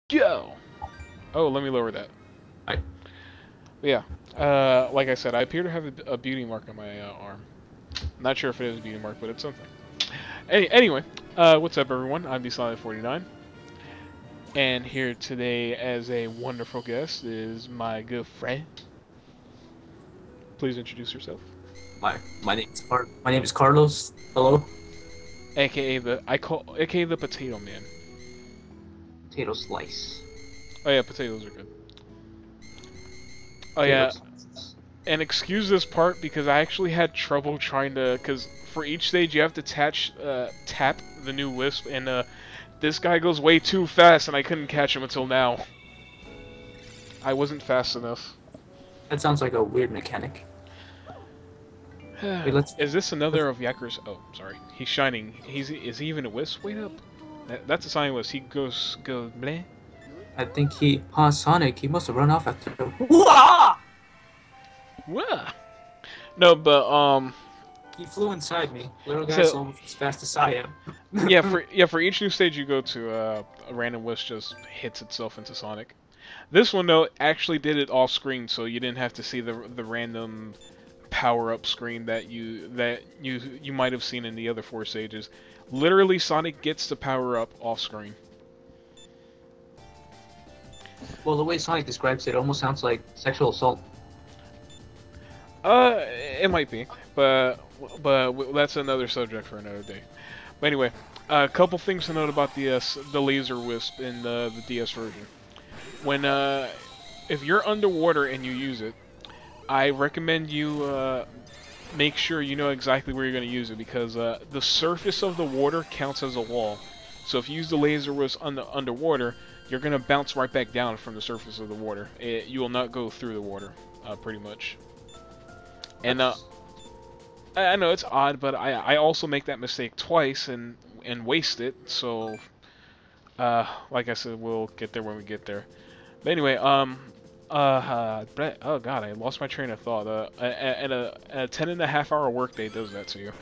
Go! Oh, let me lower that. I, Yeah. Like I said, I appear to have a beauty mark on my arm. Not sure if it is a beauty mark, but it's something. Anyway, what's up, everyone? I'm Solid49, and here today as a wonderful guest is my good friend. Please introduce yourself. my name is Carlos. Hello. AKA the Potato Man. Potato slice. Oh yeah, potatoes are good. Oh Potato yeah, slices. and excuse this part because I actually had trouble trying to, because for each stage you have to tap the new Wisp, and this guy goes way too fast, and I couldn't catch him until now. I wasn't fast enough. That sounds like a weird mechanic. Wait, Is this let's another of Yakker's? Oh, sorry. He's shining. Is he even a Wisp? Wait up. That's a Cyan Wisp. He goes bleh. I think Sonic, he must have run off after. Wah! Wah. No, but He flew inside me. Little guy's so almost as fast as I am. for each new stage you go to, a random Wisp just hits itself into Sonic. This one though actually did it off screen, so you didn't have to see the random power up screen that you might have seen in the other four stages. Literally, Sonic gets the power up off screen. Well, the way Sonic describes it almost sounds like sexual assault. It might be, but that's another subject for another day. But anyway, a couple things to note about the laser wisp in the DS version. When if you're underwater and you use it, I recommend you make sure you know exactly where you're going to use it, because the surface of the water counts as a wall. So if you use the laser wisp underwater, you're going to bounce right back down from the surface of the water. You will not go through the water, pretty much. And I know it's odd, but I also make that mistake twice and waste it. So, like I said, we'll get there when we get there. But anyway, oh god, I lost my train of thought. A 10.5-hour workday does that to you.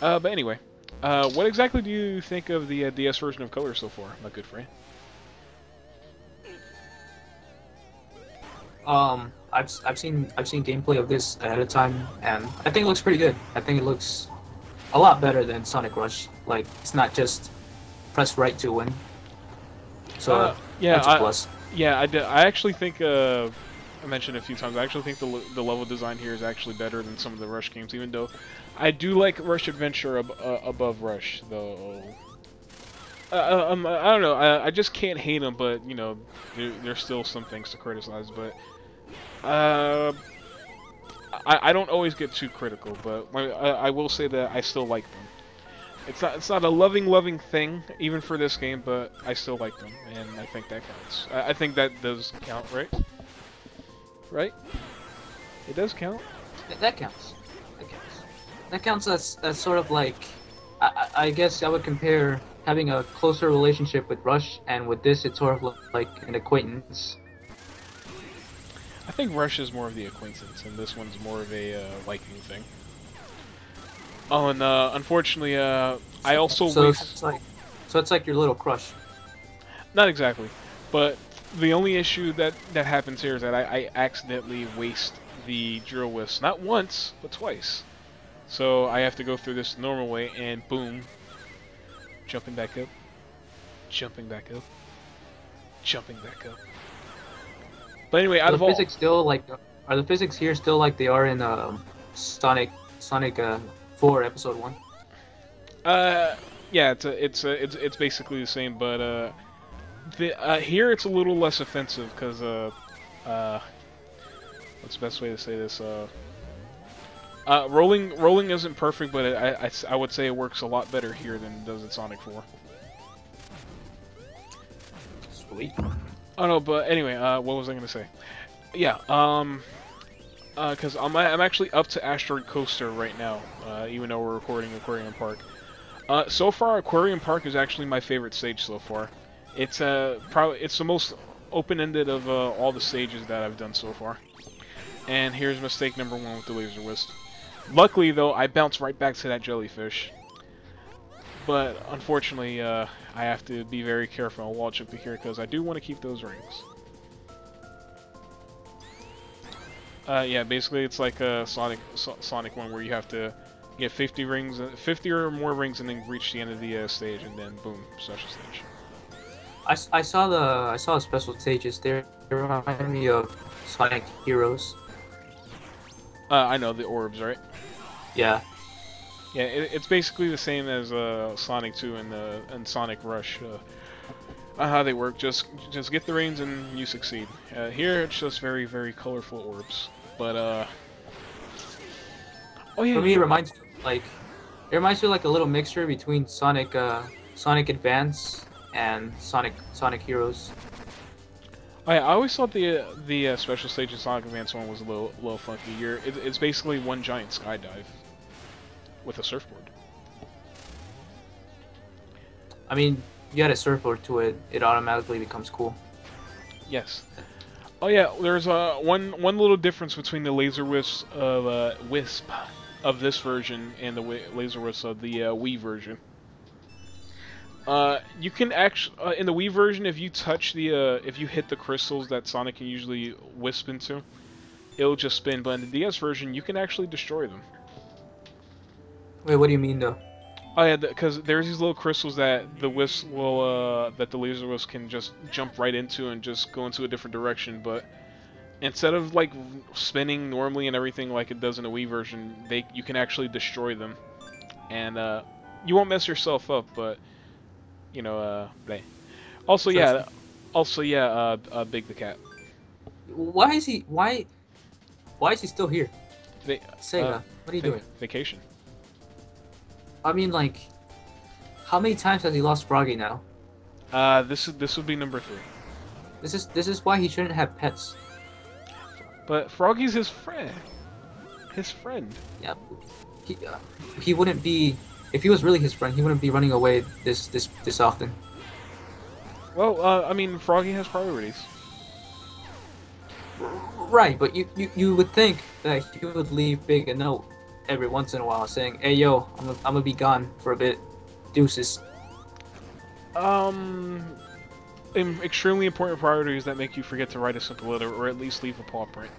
But anyway, what exactly do you think of the DS version of Color so far, my good friend? I've seen gameplay of this ahead of time, and I think it looks pretty good. I think it looks a lot better than Sonic Rush. Like, it's not just press right to win. So Yeah, that's a plus. yeah, I did. I actually think I mentioned it a few times. I actually think the level design here is actually better than some of the Rush games, even though I do like Rush Adventure above Rush, though. I don't know. I just can't hate them, but you know, there's still some things to criticize. But I don't always get too critical, but I will say that I still like them. It's not a loving thing even for this game, but I still like them, and I think that counts. I think that does count, right? Right? It does count. That counts. That counts. That counts as sort of like, I guess I would compare having a closer relationship with Rush, and with this it's sort of like an acquaintance. I think Rush is more of the acquaintance, and this one's more of a liking thing. Oh, and unfortunately, I also It's like your little crush. Not exactly, but the only issue that happens here is that I accidentally waste the drill wisp, not once, but twice. So I have to go through this the normal way, and boom, jumping back up, jumping back up, jumping back up. But anyway, out Are of the all, physics still like? Are the physics here still like they are in Sonic 4 Episode 1? yeah, it's basically the same, but here it's a little less offensive because what's the best way to say this? Rolling isn't perfect, but I would say it works a lot better here than it does in Sonic 4. Sweet. Oh no, but anyway, what was I gonna say? Yeah, because I'm actually up to Asteroid Coaster right now, even though we're recording Aquarium Park. So far, Aquarium Park is actually my favorite stage so far. It's it's the most open-ended of all the stages that I've done so far. And here's mistake number 1 with the laser wisp. Luckily, though, I bounced right back to that jellyfish. But unfortunately, I have to be very careful on wall jumping here because I do want to keep those rings. Yeah, basically it's like a Sonic one where you have to get 50 rings, 50 or more rings, and then reach the end of the stage, and then boom, special stage. I saw the special stages. They remind me of Sonic Heroes. I know the orbs, right? Yeah. Yeah, it's basically the same as Sonic 2 and Sonic Rush. How they work, just get the rings and you succeed. Here it's just very colorful orbs, but oh yeah. For me, it reminds me like a little mixture between Sonic Advance and Sonic Heroes. I always thought the special stage in Sonic Advance one was a little funky. It's basically one giant skydive with a surfboard. I mean, you add a surfboard to it, it automatically becomes cool. Yes. Oh yeah, there's one little difference between the laser wisps of Wisp of this version and the laser wisps of the Wii version. You can actually in the Wii version, if you touch if you hit the crystals that Sonic can usually wisp into, it'll just spin. But in the DS version, you can actually destroy them. Wait, what do you mean though? Oh yeah, because there's these little crystals that the wisp will, that the laser wisp can just jump right into and just go into a different direction. But instead of like spinning normally and everything like it does in the Wii version, you can actually destroy them, and you won't mess yourself up, but you know, also yeah, Big the Cat. Why is he still here? Sega, what are you doing? Vacation. I mean, like, how many times has he lost Froggy now? This would be number 3. This is why he shouldn't have pets. But Froggy's his friend. His friend. Yeah, he wouldn't be, if he was really his friend, he wouldn't be running away this often. Well, I mean, Froggy has priorities. Right, but you would think that he would leave Big a note every once in a while saying, "Hey yo, I'm gonna be gone for a bit. Deuces." Extremely important priorities that make you forget to write a simple letter or at least leave a paw print.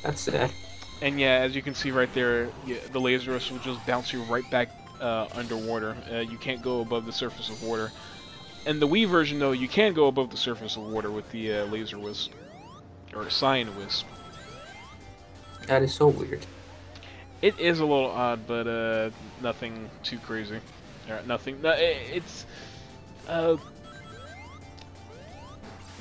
That's sad. And yeah, as you can see right there, the laser wisp will just bounce you right back underwater. You can't go above the surface of water. In the Wii version, though, you can go above the surface of water with the laser wisp or Cyan wisp. That is so weird. It is a little odd, but nothing too crazy. Nothing. It's. Oh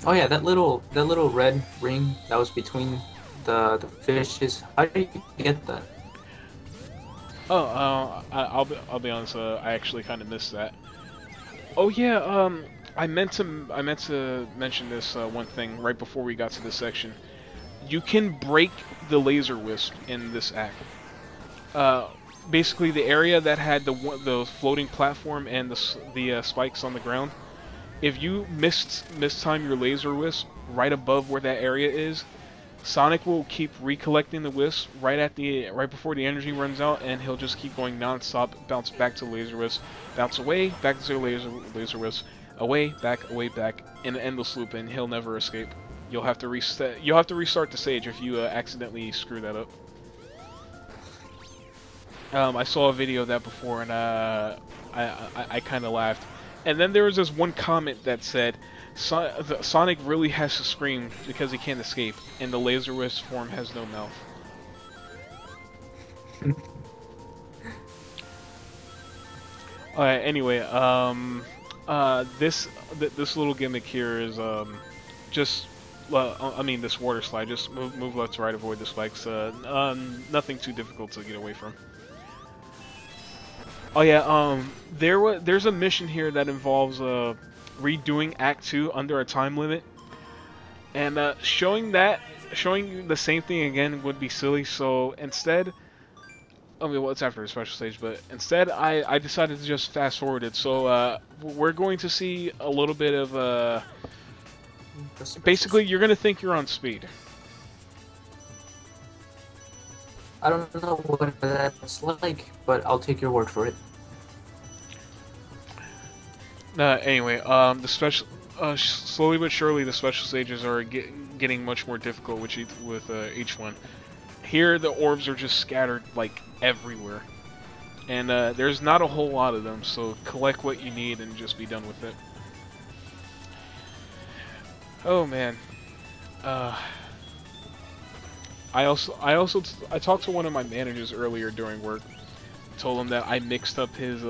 yeah, that little red ring that was between the fishes. How did you get that? Oh, I'll be honest. I actually kind of missed that. Oh yeah. I meant to mention this one thing right before we got to this section. You can break the laser wisp in this act. Basically, the area that had the floating platform and the spikes on the ground. If you mistime your laser wisp right above where that area is, Sonic will keep recollecting the wisp right before the energy runs out, and he'll just keep going non-stop, bounce back to the laser wisp, bounce away, back to the laser wisp, away, back, in an endless loop, and he'll never escape. You'll have to reset. You'll have to restart the stage if you accidentally screw that up. I saw a video of that before, and I kind of laughed. And then there was this one comment that said, Sonic really has to scream because he can't escape, and the laser wisp form has no mouth. Alright, anyway, this little gimmick here is just, well, I mean this water slide. Just move left to right, avoid the spikes. Nothing too difficult to get away from. Oh yeah, there's a mission here that involves redoing Act 2 under a time limit, and showing the same thing again would be silly. So instead, I mean, well, it's after the special stage, but instead I decided to just fast forward it. So we're going to see a little bit of basically you're gonna think you're on speed. I don't know what that's like, but I'll take your word for it. Anyway, the special, slowly but surely, the special stages are getting much more difficult with each one. Here, the orbs are just scattered like everywhere, and there's not a whole lot of them. So collect what you need and just be done with it. Oh man. I talked to one of my managers earlier during work. Told him that I mixed up his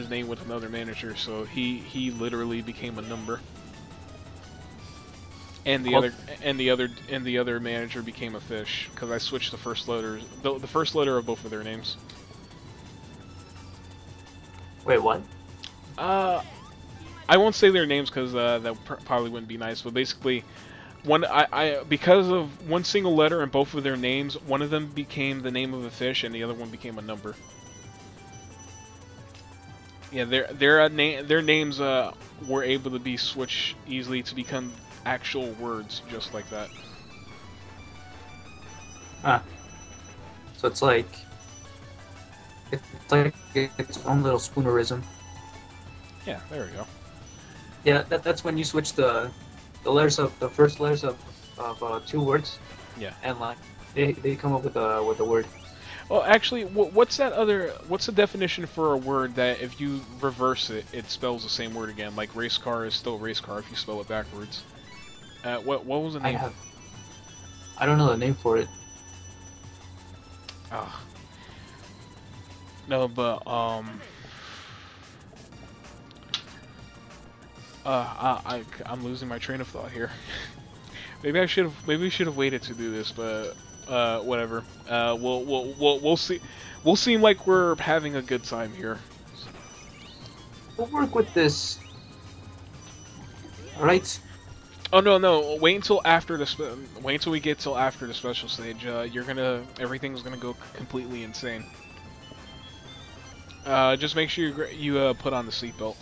name with another manager, so he literally became a number. And the other manager became a fish because I switched the first letters, the first letter of both of their names. Wait, what? I won't say their names because that probably wouldn't be nice. But basically, because of one single letter in both of their names, one of them became the name of a fish, and the other one became a number. Yeah, their names were able to be switched easily to become actual words, just like that. Ah, so it's like its own little spoonerism. Yeah, there we go. Yeah, that's when you switch the first letters of two words. Yeah. And like they come up with a word. Well, actually, what's the definition for a word that if you reverse it, it spells the same word again? Like race car is still race car if you spell it backwards. What was the name? I don't know the name for it. Ah. No, but I'm losing my train of thought here. Maybe we should have waited to do this, but whatever. We'll see. We'll seem like we're having a good time here. We'll work with this. All right. Oh no! Wait until after the wait until we get till after the special stage. Everything's gonna go completely insane. Just make sure you put on the seatbelt.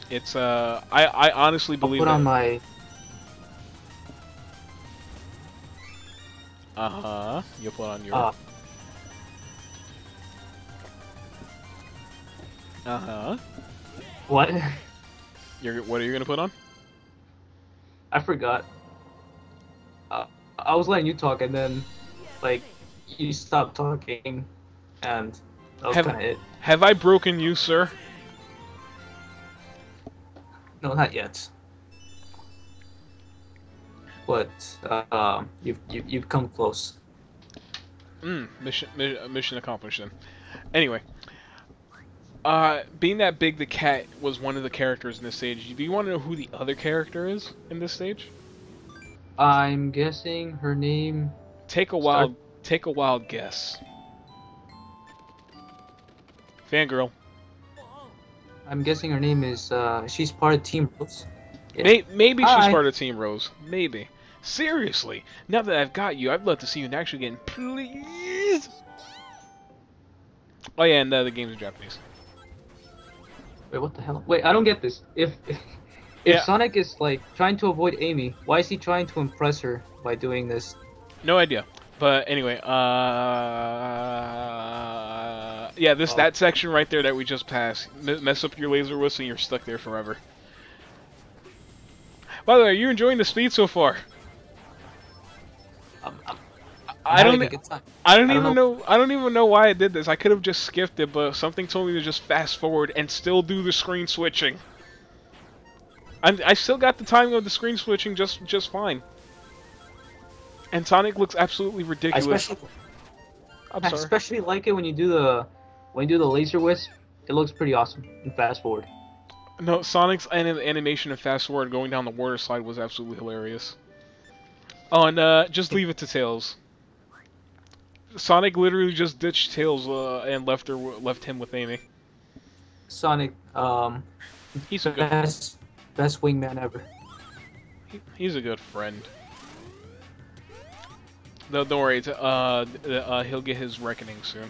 It's I honestly believe I'll put on that. my. You'll put on your. What? What are you gonna put on? I forgot. I was letting you talk, and then, like, you stopped talking, and that was kind of it. Have I broken you, sir? No, not yet. But you've come close. Mission accomplished then. Anyway. Being that Big the Cat was one of the characters in this stage, do you want to know who the other character is in this stage? I'm guessing her name... Take a wild guess. Fangirl. I'm guessing her name is, she's part of Team Rose. Yeah. Maybe she's part of Team Rose. Maybe. Seriously, now that I've got you, I'd love to see you in action again, please! Oh yeah, and the game's in Japanese. Wait, what the hell? Wait, I don't get this. If Sonic is like trying to avoid Amy, why is he trying to impress her by doing this? No idea. But anyway, yeah, that section right there that we just passed. Mess up your laser whistle and you're stuck there forever. By the way, are you enjoying the speed so far? I don't even know why I did this. I could have just skipped it, but something told me to just fast forward and still do the screen switching. I still got the timing of the screen switching just fine. And Sonic looks absolutely ridiculous. I especially like it when you do the laser wisp. It looks pretty awesome in fast forward. No, Sonic's animation in fast forward going down the water slide was absolutely hilarious. Oh, and just leave it to Tails. Sonic literally just ditched Tails and left him with Amy. Sonic, he's a best wingman ever. He's a good friend. No, don't worry. He'll get his reckoning soon.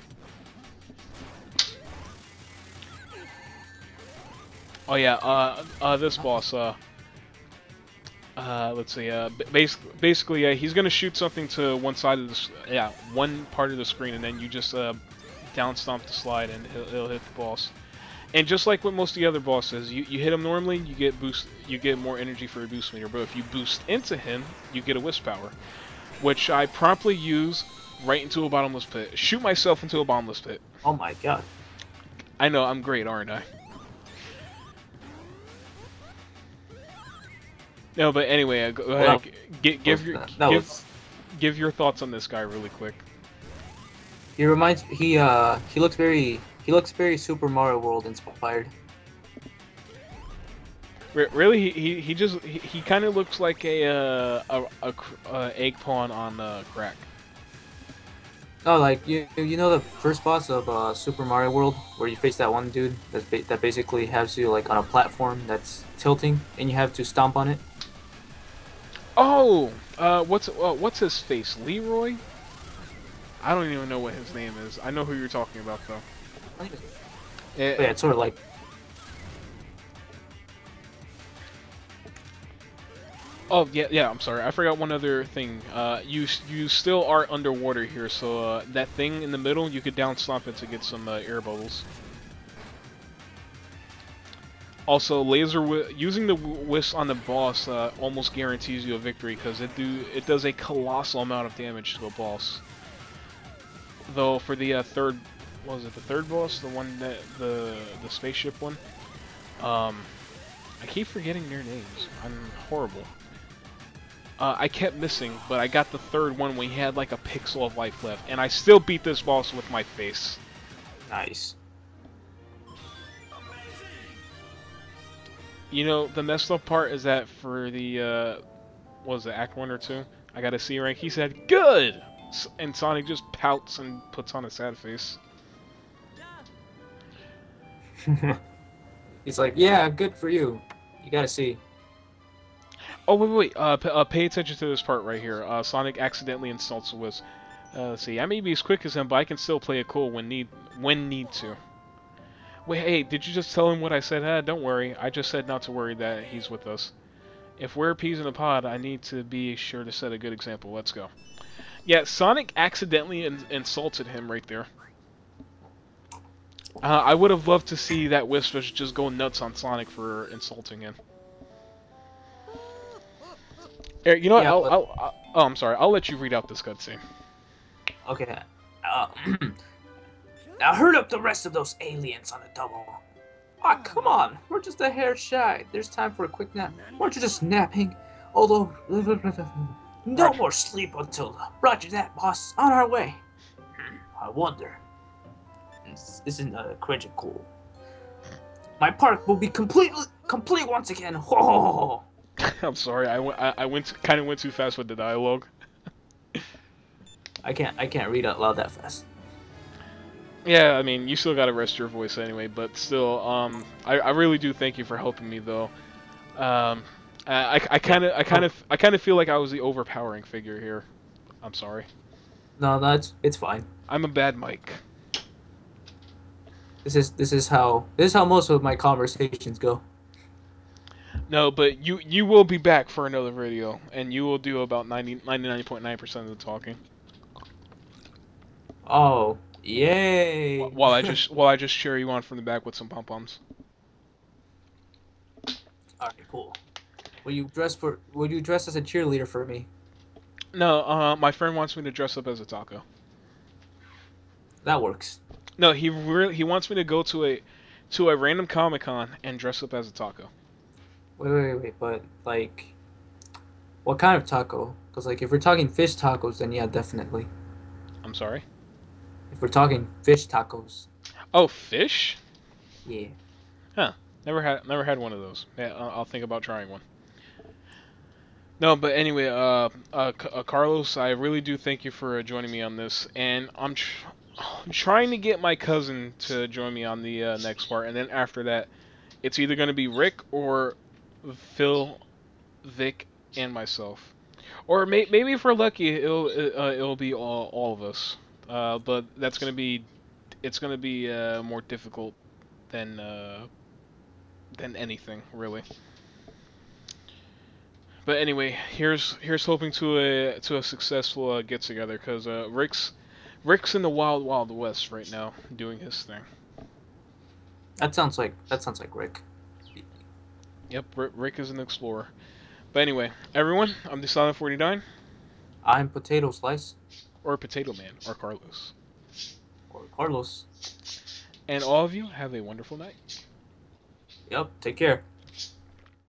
Oh yeah. This boss. Let's see. Basically, he's gonna shoot something to one side of the one part of the screen, and then you just down stomp the slide, and it'll hit the boss. And just like with most of the other bosses, you hit him normally, you get more energy for a boost meter. But if you boost into him, you get a wisp power, which I promptly use right into a bottomless pit. Shoot myself into a bottomless pit. Oh my god. I know, I'm great, aren't I? No, but anyway, go ahead. Give your thoughts on this guy really quick. He looks very Super Mario World inspired. Really, he kind of looks like a egg pawn on crack. Oh, like you know the first boss of Super Mario World where you face that one dude that basically has you like on a platform that's tilting and you have to stomp on it. Oh, what's his face? Leroy? I don't even know what his name is. I know who you're talking about though. Yeah, it's sort of like. Oh yeah. I'm sorry. I forgot one other thing. You still are underwater here, so that thing in the middle, you could down stomp it to get some air bubbles. Also, using the wisp on the boss almost guarantees you a victory because it does a colossal amount of damage to a boss. Though for the third, what was it, the third boss, the one that the spaceship one? I keep forgetting their names. I'm horrible. I kept missing, but I got the third one when he had like a pixel of life left, and I still beat this boss with my face. Nice. You know, the messed up part is that for the, what was it, Act 1 or 2? I got a C rank, he said, good! And Sonic just pouts and puts on a sad face. He's like, yeah, good for you. You gotta see. Oh, wait. Pay attention to this part right here. Sonic accidentally insults a Wisp. Let's see. I may be as quick as him, but I can still play it cool when need to. Wait, hey, did you just tell him what I said? Don't worry. I just said not to worry that he's with us. If we're peas in a pod, I need to be sure to set a good example. Let's go. Yeah, Sonic accidentally insulted him right there. I would have loved to see that Wisp just go nuts on Sonic for insulting him. You know what? Yeah, oh, I'm sorry. I'll let you read out this cutscene. Okay. Now herd up the rest of those aliens on the double. Ah, come on. We're just a hair shy. There's time for a quick nap. Weren't you just napping? Although, no more sleep until Roger that, boss. On our way. I wonder. Isn't critical. My park will be complete once again. Ho! I'm sorry. I kind of went too fast with the dialogue. I can't read out loud that fast. Yeah, I mean, you still gotta rest your voice anyway, but still, I really do thank you for helping me though. I kind of feel like I was the overpowering figure here. I'm sorry. No, it's fine. I'm a bad Mike. This is how most of my conversations go. No, but you will be back for another video, and you will do about 99.9% of the talking. Oh, yay! While I just cheer you on from the back with some pom poms. Alright, cool. Will you dress as a cheerleader for me? No, my friend wants me to dress up as a taco. That works. No, he wants me to go to a random Comic-Con and dress up as a taco. Wait, but like, what kind of taco? Because like, if we're talking fish tacos, then yeah, definitely. I'm sorry? If we're talking fish tacos. Oh, fish? Yeah. Huh. Never had one of those. Yeah, I'll think about trying one. No, but anyway, Carlos, I really do thank you for joining me on this, and I'm trying to get my cousin to join me on the next part, and then after that, it's either going to be Rick or Phil, Vic, and myself, or maybe if we're lucky, it'll be all of us. But it's gonna be more difficult than anything really. But anyway, here's hoping to a successful get together, because Rick's in the wild west right now doing his thing. That sounds like Rick. Yep, Rick is an explorer. But anyway, everyone, I'm the Silent 49, I'm Potato Slice or Potato Man, or Carlos. or Carlos. And all of you have a wonderful night. Yep. Take care.